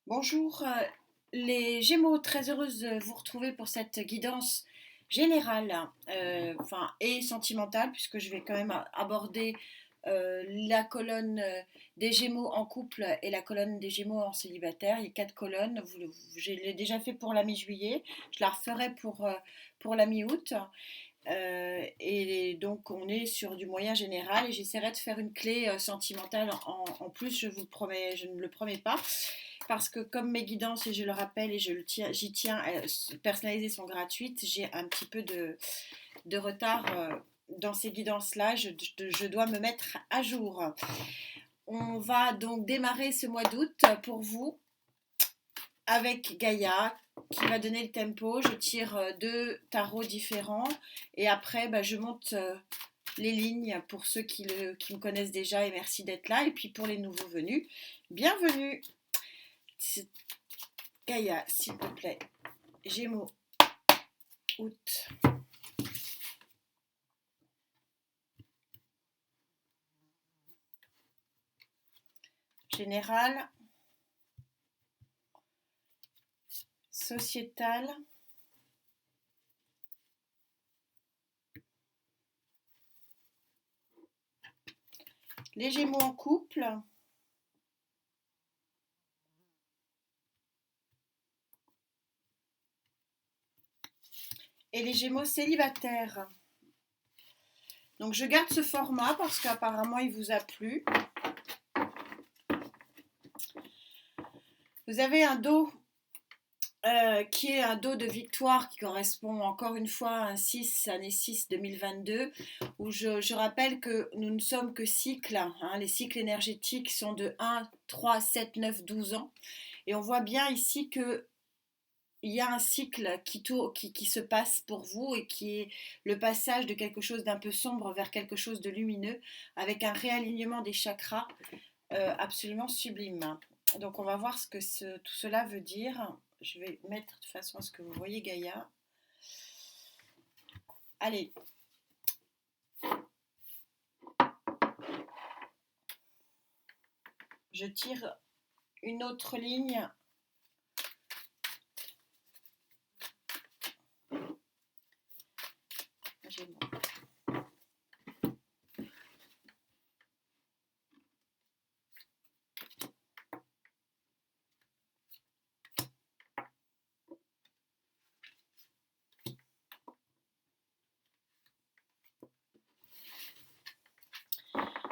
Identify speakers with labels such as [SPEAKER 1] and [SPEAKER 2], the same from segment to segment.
[SPEAKER 1] Bonjour, les Gémeaux, très heureuse de vous retrouver pour cette guidance générale, et sentimentale, puisque je vais quand même aborder la colonne des Gémeaux en couple et la colonne des Gémeaux en célibataire. Il y a quatre colonnes, je l'ai déjà fait pour la mi-juillet, je la referai pour la mi-août. Et donc on est sur du moyen général et j'essaierai de faire une clé sentimentale en plus, je vous le promets, je ne le promets pas, parce que comme mes guidances, et je le rappelle et j'y tiens, personnalisées sont gratuites, j'ai un petit peu de retard dans ces guidances-là, je dois me mettre à jour. On va donc démarrer ce mois d'août pour vous avec Gaïa qui va donner le tempo. Je tire deux tarots différents et après je monte les lignes pour ceux qui me connaissent déjà et merci d'être là. Et puis pour les nouveaux venus, bienvenue. Gaïa, s'il te plaît. Gémeaux, août. Général, sociétal, les Gémeaux en couple, et les Gémeaux célibataires. Donc je garde ce format parce qu'apparemment il vous a plu. Vous avez un dos qui est un dos de victoire qui correspond encore une fois à un 6, année 6 2022, où je rappelle que nous ne sommes que cycles, hein, les cycles énergétiques sont de 1, 3, 7, 9, 12 ans, et on voit bien ici que il y a un cycle qui se passe pour vous et qui est le passage de quelque chose d'un peu sombre vers quelque chose de lumineux, avec un réalignement des chakras absolument sublime. Donc on va voir ce que tout cela veut dire. Je vais mettre de façon à ce que vous voyez Gaïa. Allez. Je tire une autre ligne.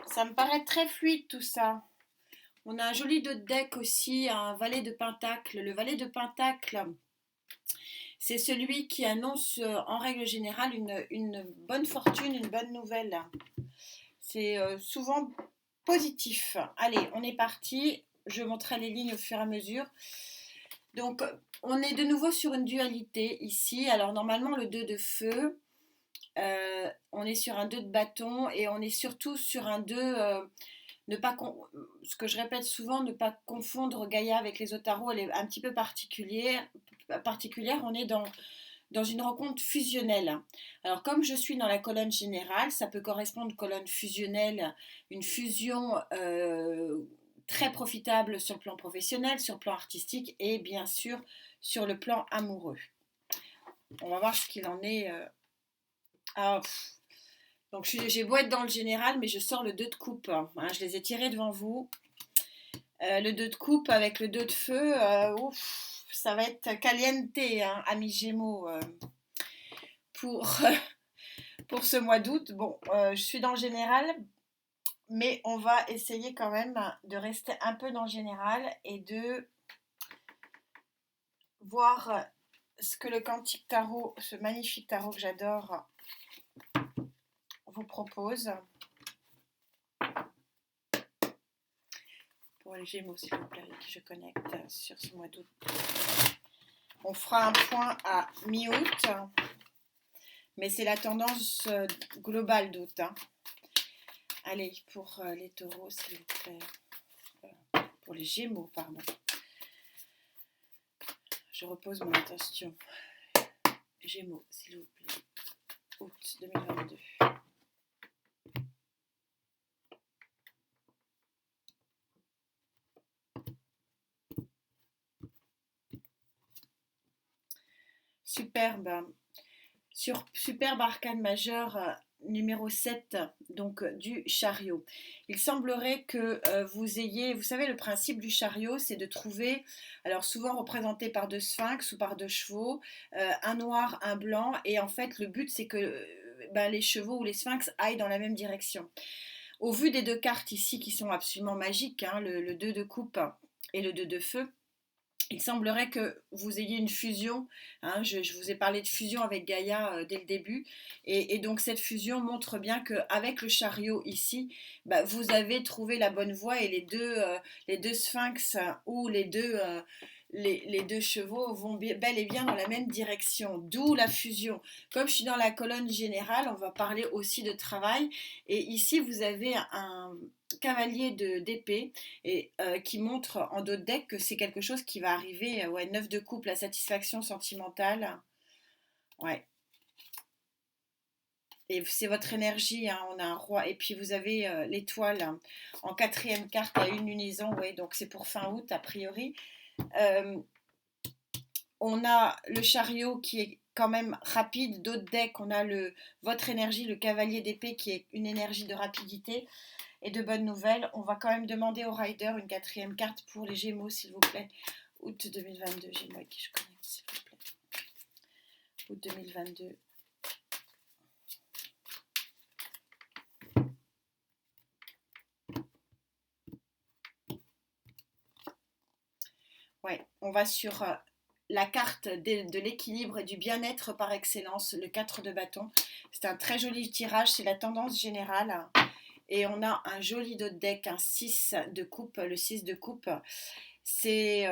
[SPEAKER 1] Ça me paraît très fluide tout ça. On a un joli deck aussi, un valet de pentacle. Le valet de pentacle, c'est celui qui annonce en règle générale une bonne fortune, une bonne nouvelle. C'est souvent positif. Allez, on est parti. Je montrerai les lignes au fur et à mesure. Donc, on est de nouveau sur une dualité ici. Alors, normalement, le 2 de feu, on est sur un 2 de bâton et on est surtout sur un 2. Ne pas ce que je répète souvent, ne pas confondre Gaïa avec les autres tarots, elle est un petit peu particulière. On est dans une rencontre fusionnelle. Alors comme je suis dans la colonne générale, ça peut correspondre à une colonne fusionnelle, une fusion très profitable sur le plan professionnel, sur le plan artistique et bien sûr sur le plan amoureux. On va voir ce qu'il en est. Donc j'ai beau être dans le général, mais je sors le 2 de coupe. Hein, je les ai tirés devant vous. Le 2 de coupe avec le 2 de feu, ça va être caliente, hein, amis Gémeaux, pour, pour ce mois d'août. Bon, je suis dans le général, mais on va essayer quand même de rester un peu dans le général et de voir ce que le Quantique Tarot, ce magnifique tarot que j'adore, vous propose. Pour les Gémeaux, s'il vous plaît, avec qui je connecte sur ce mois d'août. On fera un point à mi-août, mais c'est la tendance globale d'août. Hein. Allez, pour les taureaux, s'il vous plaît. Pour les Gémeaux, pardon. Je repose mon attention. Gémeaux, s'il vous plaît. Août 2022. superbe. Superbe arcane majeure numéro 7, donc du chariot. Il semblerait que vous ayez, vous savez, le principe du chariot, c'est de trouver, alors souvent représenté par deux sphinx ou par deux chevaux, un noir, un blanc, et en fait le but c'est que ben, les chevaux ou les sphinx aillent dans la même direction. Au vu des deux cartes ici qui sont absolument magiques, hein, le 2 de coupe et le 2 de feu, il semblerait que vous ayez une fusion, hein, je vous ai parlé de fusion avec Gaïa dès le début, et donc cette fusion montre bien qu'avec le chariot ici, bah, vous avez trouvé la bonne voie et les deux sphinx ou les deux chevaux vont bel et bien dans la même direction, d'où la fusion. Comme je suis dans la colonne générale, on va parler aussi de travail, et ici vous avez un cavalier d'épée et qui montre en dos de deck que c'est quelque chose qui va arriver, ouais, 9 de coupe, la satisfaction sentimentale, ouais, et c'est votre énergie, hein, on a un roi, et puis vous avez l'étoile hein, en quatrième carte à une lunaison, ouais, donc c'est pour fin août a priori. Euh, on a le chariot qui est quand même rapide, d'autres decks, on a votre énergie, le cavalier d'épée qui est une énergie de rapidité et de bonnes nouvelles. On va quand même demander au rider une quatrième carte pour les Gémeaux, s'il vous plaît. Août 2022, Gémeaux avec qui je connais, s'il vous plaît. Août 2022. Ouais, on va sur la carte de l'équilibre et du bien-être par excellence, le 4 de bâton. C'est un très joli tirage, c'est la tendance générale. Et on a un joli dos de deck, un 6 de coupe, le 6 de coupe. C'est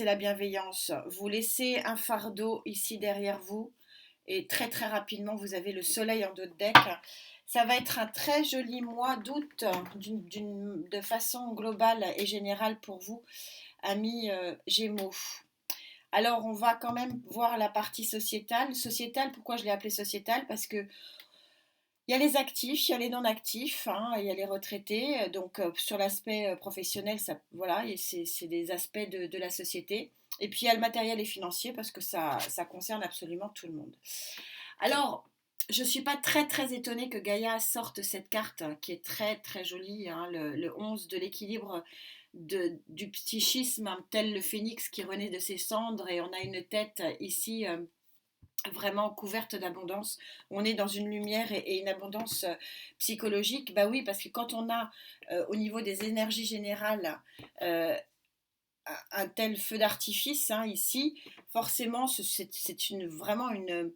[SPEAKER 1] la bienveillance. Vous laissez un fardeau ici derrière vous et très très rapidement vous avez le soleil en dos de deck. Ça va être un très joli mois d'août de façon globale et générale pour vous, amis Gémeaux. Alors on va quand même voir la partie sociétale. Sociétale, pourquoi je l'ai appelée sociétale? Parce que il y a les actifs, il y a les non-actifs, hein, il y a les retraités. Donc sur l'aspect professionnel, ça, voilà, c'est des aspects de la société. Et puis il y a le matériel et financier parce que ça concerne absolument tout le monde. Alors, je ne suis pas très très étonnée que Gaïa sorte cette carte qui est très très jolie, hein, le 11 de l'équilibre du psychisme, hein, tel le phénix qui renaît de ses cendres, et on a une tête ici vraiment couverte d'abondance. On est dans une lumière et une abondance psychologique. Bah oui, parce que quand on a au niveau des énergies générales euh, un tel feu d'artifice hein, ici, forcément c'est vraiment une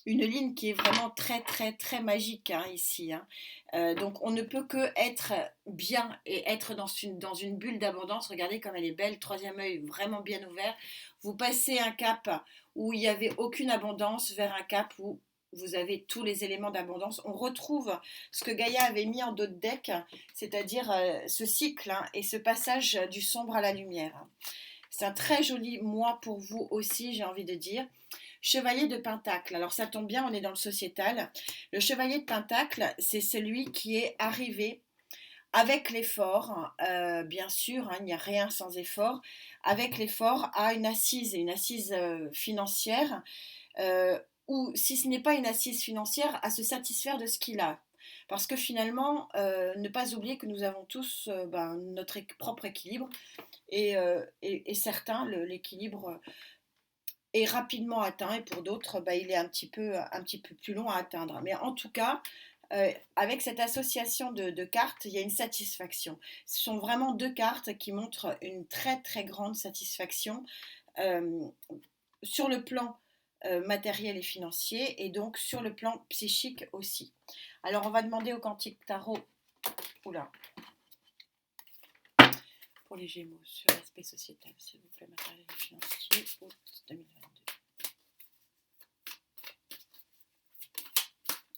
[SPEAKER 1] ligne qui est vraiment très très très magique hein, ici. Hein. Donc on ne peut que être bien et être dans une bulle d'abondance. Regardez comme elle est belle, troisième œil vraiment bien ouvert. Vous passez un cap où il n'y avait aucune abondance vers un cap où vous avez tous les éléments d'abondance. On retrouve ce que Gaïa avait mis en dos de deck, c'est-à-dire ce cycle hein, et ce passage du sombre à la lumière. C'est un très joli mois pour vous aussi, j'ai envie de dire. Chevalier de Pentacle. Alors ça tombe bien, on est dans le sociétal. Le chevalier de Pentacle, c'est celui qui est arrivé avec l'effort, bien sûr, hein, il n'y a rien sans effort, avec l'effort à une assise financière, euh, ou si ce n'est pas une assise financière, à se satisfaire de ce qu'il a. Parce que finalement, ne pas oublier que nous avons tous notre propre équilibre et certains, l'équilibre est rapidement atteint et pour d'autres, bah, il est un petit peu plus long à atteindre. Mais en tout cas, avec cette association de cartes, il y a une satisfaction. Ce sont vraiment deux cartes qui montrent une très très grande satisfaction euh, sur le plan matériel et financier et donc sur le plan psychique aussi. Alors on va demander au Quantique Tarot, oula, pour les Gémeaux sur l'aspect sociétal, s'il vous plaît, matériel et financier, août 2022.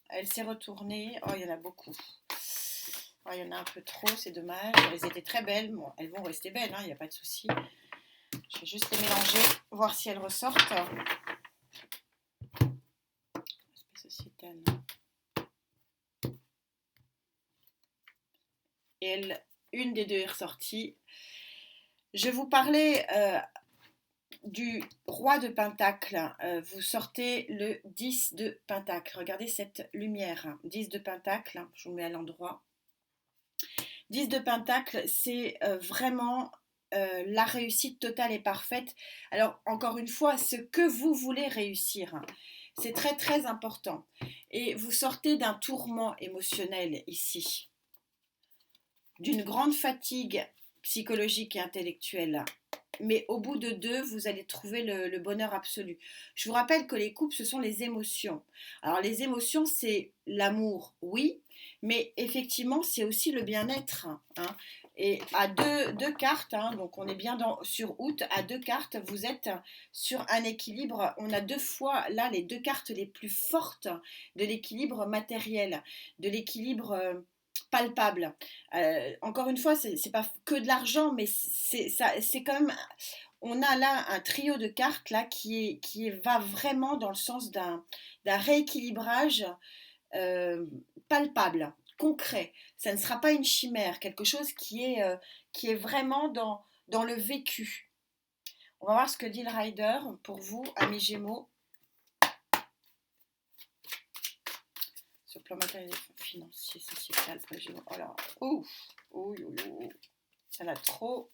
[SPEAKER 1] Elle s'est retournée. Oh, il y en a beaucoup. Oh, il y en a un peu trop, c'est dommage. Elles étaient très belles. Bon, elles vont rester belles, il n'y a pas de souci. Je vais juste les mélanger, voir si elles ressortent. Aspect sociétal. Et une des deux est ressortie. Je vous parlais du roi de Pentacle, vous sortez le 10 de Pentacle. Regardez cette lumière. 10 de Pentacle, je vous mets à l'endroit. 10 de Pentacle, c'est vraiment la réussite totale et parfaite. Alors, encore une fois, ce que vous voulez réussir, c'est très très important. Et vous sortez d'un tourment émotionnel ici, d'une grande fatigue psychologique et intellectuelle. Mais au bout de deux, vous allez trouver le bonheur absolu. Je vous rappelle que les couples, ce sont les émotions. Alors les émotions, c'est l'amour, oui, mais effectivement, c'est aussi le bien-être, hein. Et à deux cartes, hein, donc on est bien sur août, à deux cartes, vous êtes sur un équilibre. On a deux fois là les deux cartes les plus fortes de l'équilibre matériel, de l'équilibre palpable. Encore une fois, c'est pas que de l'argent, mais c'est quand même. On a là un trio de cartes là va vraiment dans le sens d'un rééquilibrage palpable, concret. Ça ne sera pas une chimère, quelque chose qui est vraiment dans le vécu. On va voir ce que dit le Rider pour vous, amis Gémeaux. Sur le plan matériel, financier, sociétal, pour les Gémeaux. Oh là, ouf, oh, oh, oh. Ça l'a trop.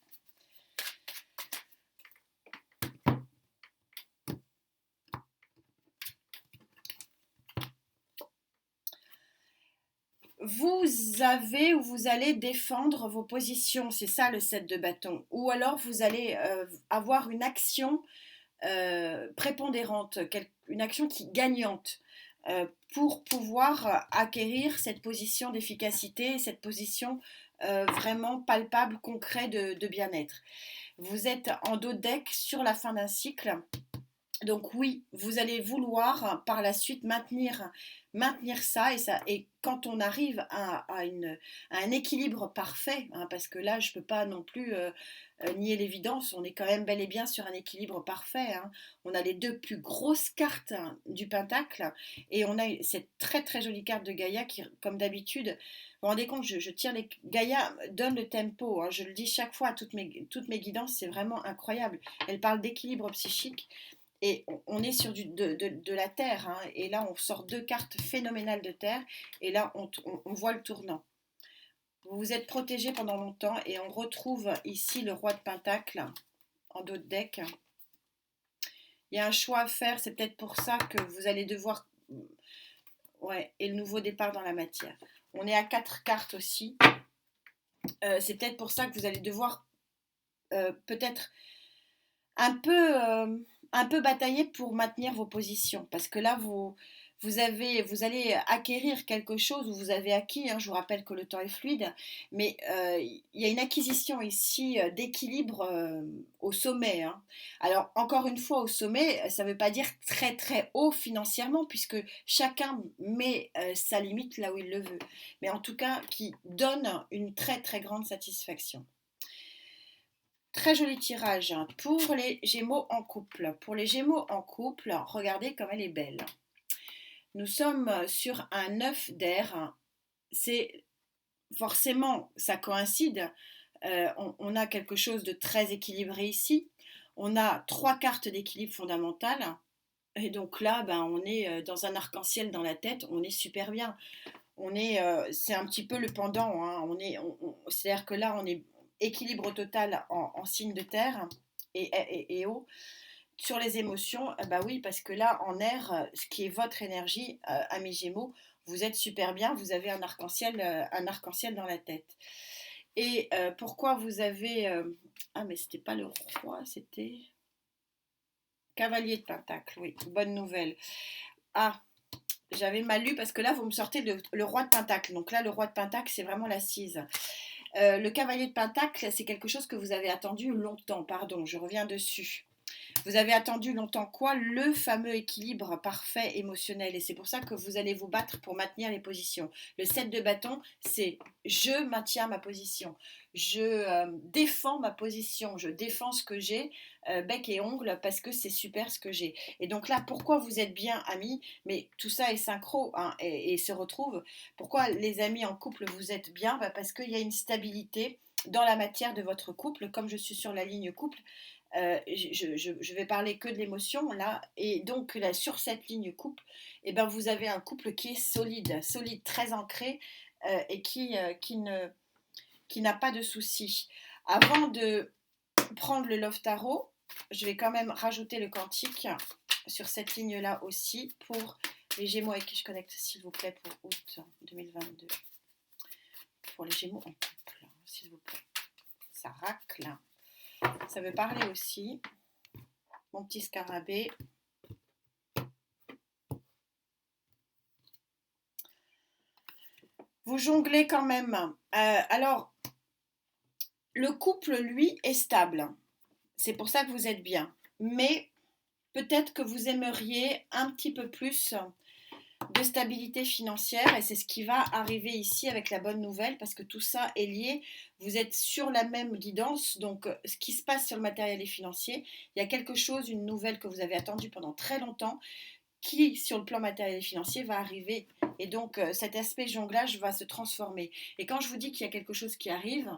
[SPEAKER 1] Vous avez ou vous allez défendre vos positions, c'est ça le 7 de bâton. Ou alors vous allez avoir une action prépondérante, une action gagnante pour pouvoir acquérir cette position d'efficacité, cette position vraiment palpable, concrète de bien-être. Vous êtes en dos de deck sur la fin d'un cycle. Donc oui, vous allez vouloir par la suite maintenir ça et quand on arrive à un équilibre parfait, hein, parce que là je ne peux pas non plus nier l'évidence, on est quand même bel et bien sur un équilibre parfait, hein. On a les deux plus grosses cartes du Pentacle et on a cette très très jolie carte de Gaïa qui, comme d'habitude, vous vous rendez compte, je tire les. Gaïa donne le tempo, hein, je le dis chaque fois à toutes mes guidances, c'est vraiment incroyable. Elle parle d'équilibre psychique. Et on est sur de la Terre, hein, et là on sort deux cartes phénoménales de Terre, et là on voit le tournant. Vous vous êtes protégé pendant longtemps, et on retrouve ici le roi de Pentacle en dos de deck. Il y a un choix à faire, c'est peut-être pour ça que vous allez devoir. Ouais, et le nouveau départ dans la matière. On est à 4 cartes aussi. C'est peut-être pour ça que vous allez devoir peut-être un peu batailler pour maintenir vos positions. Parce que là, vous allez acquérir quelque chose, ou vous avez acquis, hein, je vous rappelle que le temps est fluide, mais il y a une acquisition ici d'équilibre au sommet, hein. Alors, encore une fois, au sommet, ça ne veut pas dire très très haut financièrement, puisque chacun met sa limite là où il le veut. Mais en tout cas, qui donne une très très grande satisfaction. Très joli tirage pour les Gémeaux en couple. Pour les Gémeaux en couple, regardez comme elle est belle. Nous sommes sur un 9 d'air. C'est forcément, ça coïncide. On a quelque chose de très équilibré ici. On a 3 cartes d'équilibre fondamental. Et donc là, ben, on est dans un arc-en-ciel dans la tête. On est super bien. C'est un petit peu le pendant, hein. C'est-à-dire que là, on est équilibre total en signe de terre et eau. Sur les émotions, bah oui, parce que là, en air, ce qui est votre énergie, amis Gémeaux, vous êtes super bien, vous avez un arc-en-ciel dans la tête. Et pourquoi vous avez... Ah, mais c'était pas le roi, c'était... Cavalier de Pentacle, oui, bonne nouvelle. Ah, j'avais mal lu parce que là, vous me sortez le roi de Pentacle. Donc là, le roi de Pentacle, c'est vraiment l'assise. Le cavalier de Pentacle, c'est quelque chose que vous avez attendu longtemps. Pardon, je reviens dessus. Vous avez attendu longtemps quoi? Le fameux équilibre parfait émotionnel. Et c'est pour ça que vous allez vous battre pour maintenir les positions. Le 7 de bâton, c'est je maintiens ma position. Je défends ma position. Je défends ce que j'ai, bec et ongle, parce que c'est super ce que j'ai. Et donc là, pourquoi vous êtes bien amis? Mais tout ça est synchro, hein, et se retrouve. Pourquoi les amis en couple vous êtes bien? Parce qu'il y a une stabilité. dans la matière de votre couple. Comme je suis sur la ligne couple, je vais parler que de l'émotion là, et donc là, sur cette ligne couple, eh ben, vous avez un couple qui est solide, solide, très ancré, et qui n'a pas de soucis. Avant de prendre le Love Tarot, je vais quand même rajouter le quantique sur cette ligne-là aussi pour les Gémeaux avec qui je connecte, s'il vous plaît, pour août 2022. Pour les Gémeaux en couple, s'il vous plaît. Ça racle. Ça veut parler aussi. Mon petit scarabée. Vous jonglez quand même. Alors, le couple, lui, est stable. C'est pour ça que vous êtes bien. Mais peut-être que vous aimeriez un petit peu plus de stabilité financière, et c'est ce qui va arriver ici avec la bonne nouvelle, parce que tout ça est lié. Vous êtes sur la même guidance, donc ce qui se passe sur le matériel et financier, il y a quelque chose, une nouvelle que vous avez attendue pendant très longtemps, qui sur le plan matériel et financier va arriver, et donc cet aspect jonglage va se transformer. Et quand je vous dis qu'il y a quelque chose qui arrive,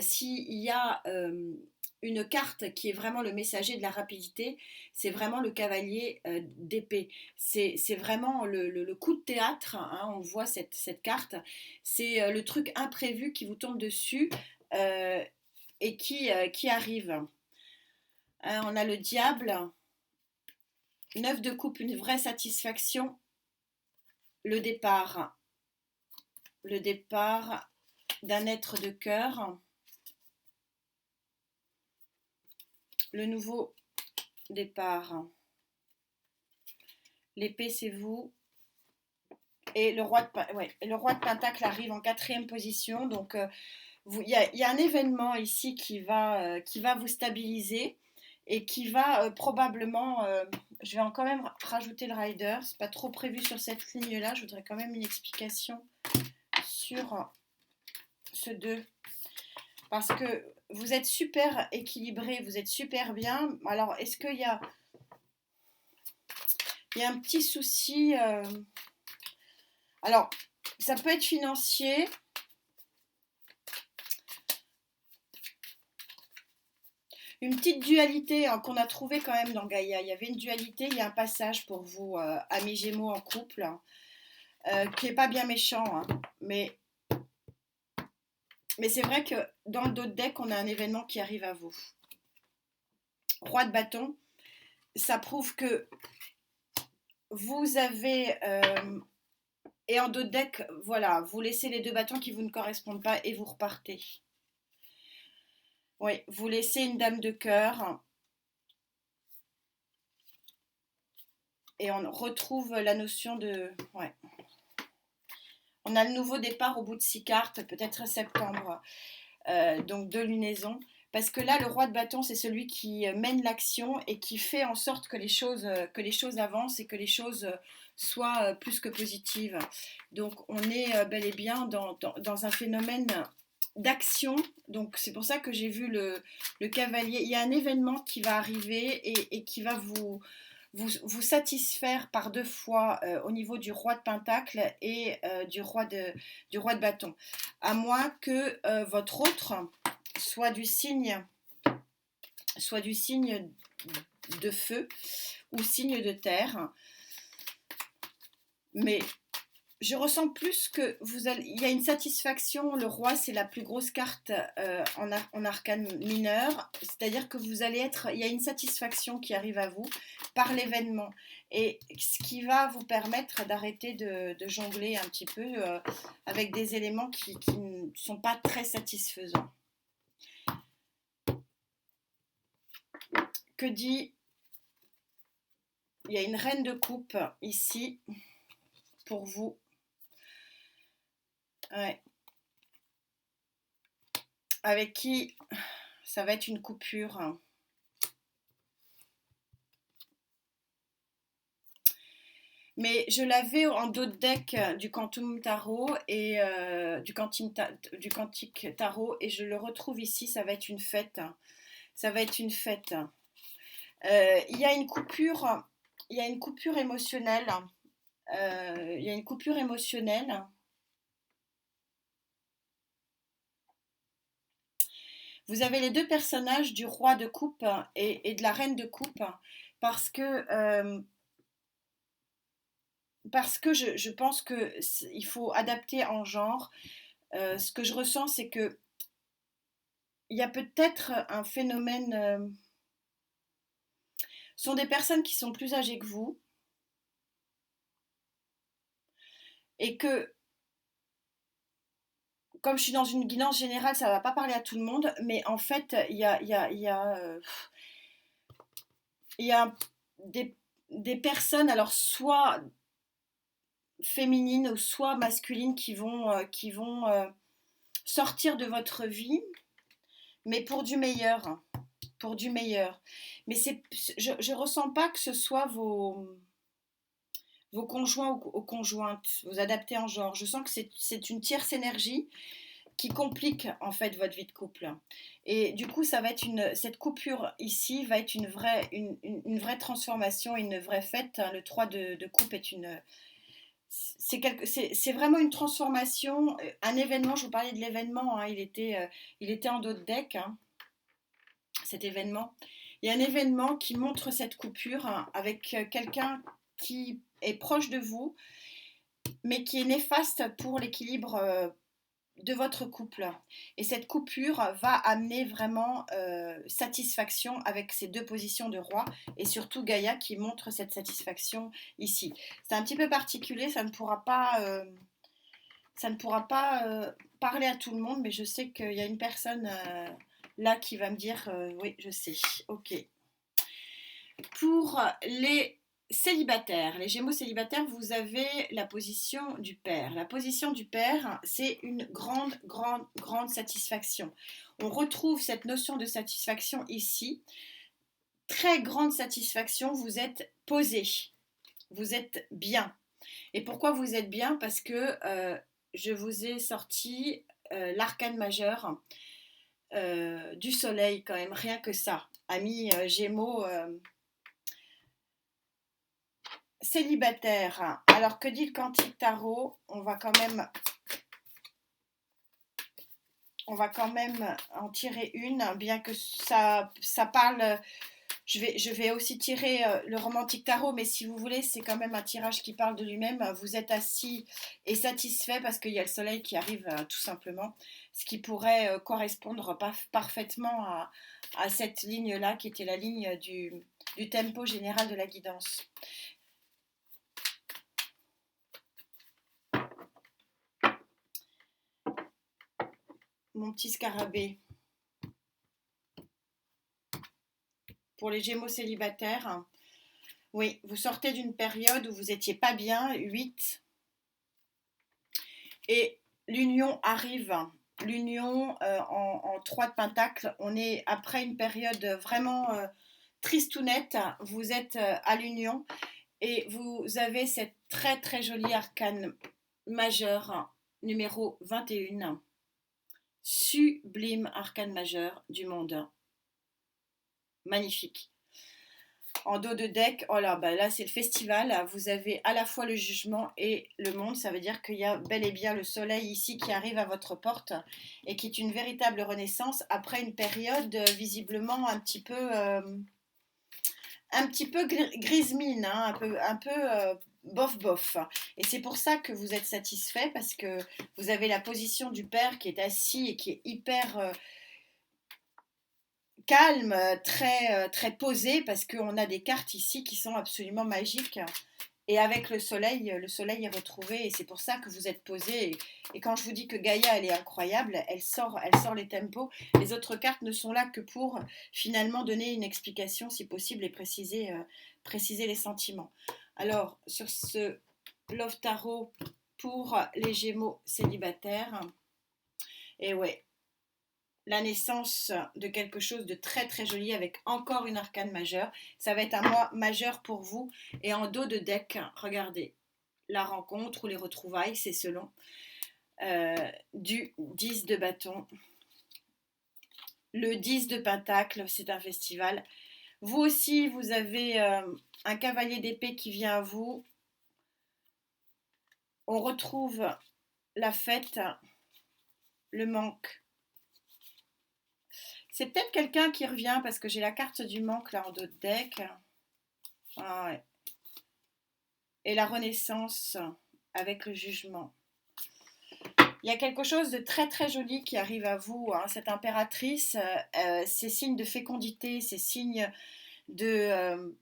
[SPEAKER 1] s'il y a une carte qui est vraiment le messager de la rapidité, c'est vraiment le cavalier d'épée. C'est vraiment le coup de théâtre, hein, on voit cette carte. C'est le truc imprévu qui vous tombe dessus, euh, et qui arrive. On a le diable, 9 de coupe, une vraie satisfaction. Le départ d'un être de cœur. Le nouveau départ. L'épée, c'est vous. Et le roi de Pentacle arrive en 4e position. Donc, il y a un événement ici qui va vous stabiliser et qui va probablement. Je vais quand même rajouter le rider. C'est pas trop prévu sur cette ligne-là. Je voudrais quand même une explication sur ce 2. Parce que vous êtes super équilibré, vous êtes super bien. Alors, est-ce qu'il y a un petit souci Alors, ça peut être financier. Une petite dualité qu'on a trouvée quand même dans Gaïa. Il y avait une dualité, il y a un passage pour vous, amis Gémeaux en couple, qui n'est pas bien méchant, hein, mais c'est vrai que dans le dos de deck, on a un événement qui arrive à vous. Roi de bâton, ça prouve que vous avez... et en dos de deck, voilà, vous laissez les 2 bâtons qui vous ne correspondent pas et vous repartez. Oui, vous laissez une dame de cœur. Et on retrouve la notion de... Ouais. On a le nouveau départ au bout de 6 cartes, peut-être septembre, donc 2 lunaisons. Parce que là, le roi de bâton, c'est celui qui mène l'action et qui fait en sorte que les choses avancent et que les choses soient plus que positives. Donc on est bel et bien dans un phénomène d'action. Donc c'est pour ça que j'ai vu le cavalier. Il y a un événement qui va arriver et qui va vous satisfaire par 2 fois au niveau du roi de pentacle et du roi de bâton. À moins que votre autre soit du signe de feu ou signe de terre. Mais je ressens plus que il y a une satisfaction. Le roi, c'est la plus grosse carte en arcane mineur, c'est-à-dire que il y a une satisfaction qui arrive à vous par l'événement, et ce qui va vous permettre d'arrêter de jongler un petit peu avec des éléments qui ne sont pas très satisfaisants. Que dit... Il y a une reine de coupe ici pour vous. Ouais. Avec qui ça va être une coupure. Mais je l'avais en dos de deck du Quantum Tarot et du Quantique Tarot, et je le retrouve ici. Ça va être une fête. Ça va être une fête. Il y a une coupure. Il y a une coupure émotionnelle. Il y a une coupure émotionnelle. Vous avez les deux personnages du roi de coupe et de la reine de coupe parce que, je pense qu'il faut adapter en genre. Ce que je ressens, c'est que il y a peut-être un phénomène. Ce sont des personnes qui sont plus âgées que vous et que, comme je suis dans une guidance générale, ça ne va pas parler à tout le monde, mais en fait, il y a des personnes, alors soit féminines ou soit masculines, qui vont sortir de votre vie, mais pour du meilleur. Pour du meilleur. Mais je ne ressens pas que ce soit vos conjoints ou conjointes, vous adaptez en genre. Je sens que c'est une tierce énergie qui complique en fait votre vie de couple. Et du coup, ça va être cette coupure ici va être une vraie transformation, une vraie fête. Le 3 de coupe est c'est vraiment une transformation, un événement. Je vous parlais de l'événement, hein, il était en dos de deck, hein, cet événement. Il y a un événement qui montre cette coupure, hein, avec quelqu'un qui est proche de vous, mais qui est néfaste pour l'équilibre de votre couple. Et cette coupure va amener vraiment satisfaction avec ces deux positions de roi et surtout Gaïa qui montre cette satisfaction ici. C'est un petit peu particulier, ça ne pourra pas parler à tout le monde, mais je sais qu'il y a une personne là qui va me dire oui, je sais, ok. Pour les célibataires, les Gémeaux célibataires, vous avez la position du père. La position du père, c'est une grande, grande, grande satisfaction. On retrouve cette notion de satisfaction ici. Très grande satisfaction, vous êtes posé, vous êtes bien. Et pourquoi vous êtes bien? Parce que je vous ai sorti l'arcane majeur du soleil quand même, rien que ça. Amis Gémeaux célibataire. Alors que dit le Cantique Tarot? On va quand même en tirer une, bien que ça parle. Je vais aussi tirer le Romantique Tarot, mais si vous voulez, c'est quand même un tirage qui parle de lui-même. Vous êtes assis et satisfait parce qu'il y a le soleil qui arrive, tout simplement, ce qui pourrait correspondre parfaitement à cette ligne-là, qui était la ligne du tempo général de la guidance. Mon petit scarabée. Pour les Gémeaux célibataires, oui, vous sortez d'une période où vous n'étiez pas bien, 8, et l'union arrive. L'union en 3 de Pentacle, on est après une période vraiment tristounette, vous êtes à l'union et vous avez cette très très jolie arcane majeure numéro 21, sublime arcane majeure du monde, magnifique. En dos de deck, oh là, bah là c'est le festival, vous avez à la fois le jugement et le monde, ça veut dire qu'il y a bel et bien le soleil ici qui arrive à votre porte et qui est une véritable renaissance après une période visiblement un petit peu grise mine, hein, un peu bof bof. Et c'est pour ça que vous êtes satisfait parce que vous avez la position du père qui est assis et qui est hyper calme, très, très posé, parce qu'on a des cartes ici qui sont absolument magiques. Et avec le soleil est retrouvé, et c'est pour ça que vous êtes posé. Et quand je vous dis que Gaïa, elle est incroyable, elle sort les tempos. Les autres cartes ne sont là que pour finalement donner une explication, si possible, et préciser les sentiments. Alors, sur ce Love Tarot pour les Gémeaux célibataires, et ouais, la naissance de quelque chose de très très joli avec encore une arcane majeure. Ça va être un mois majeur pour vous. Et en dos de deck, regardez, la rencontre ou les retrouvailles, c'est selon, du 10 de bâton. Le 10 de pentacle, c'est un festival. Vous aussi, vous avez un cavalier d'épée qui vient à vous. On retrouve la fête, le manque. C'est peut-être quelqu'un qui revient parce que j'ai la carte du manque là en dos de deck. Ah ouais. Et la renaissance avec le jugement. Il y a quelque chose de très très joli qui arrive à vous, hein, cette impératrice. C'est signe de fécondité, c'est signe de,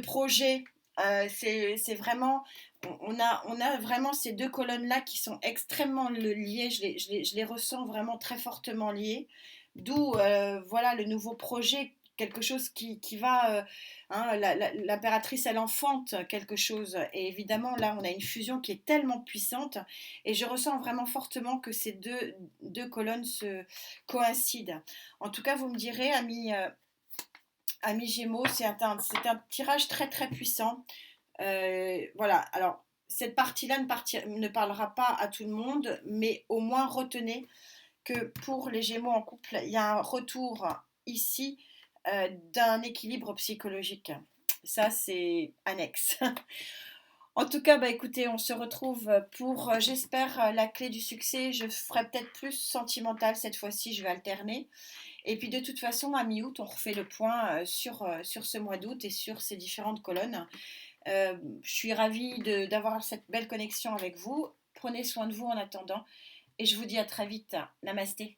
[SPEAKER 1] projet. C'est vraiment, on a vraiment ces deux colonnes-là qui sont extrêmement liées. Je les ressens vraiment très fortement liées. D'où, voilà, le nouveau projet, quelque chose qui va, hein, l'impératrice, elle enfante quelque chose. Et évidemment, là, on a une fusion qui est tellement puissante. Et je ressens vraiment fortement que ces deux colonnes se coïncident. En tout cas, vous me direz, amis Gémeaux, c'est un tirage très très puissant. Voilà, alors cette partie-là ne parlera pas à tout le monde, mais au moins retenez que pour les Gémeaux en couple, il y a un retour ici d'un équilibre psychologique. Ça, c'est annexe. En tout cas, bah écoutez, on se retrouve pour, j'espère, la clé du succès. Je ferai peut-être plus sentimental cette fois-ci, je vais alterner. Et puis de toute façon, à mi-août, on refait le point sur ce mois d'août et sur ces différentes colonnes. Je suis ravie d'avoir cette belle connexion avec vous. Prenez soin de vous en attendant et je vous dis à très vite. Namasté.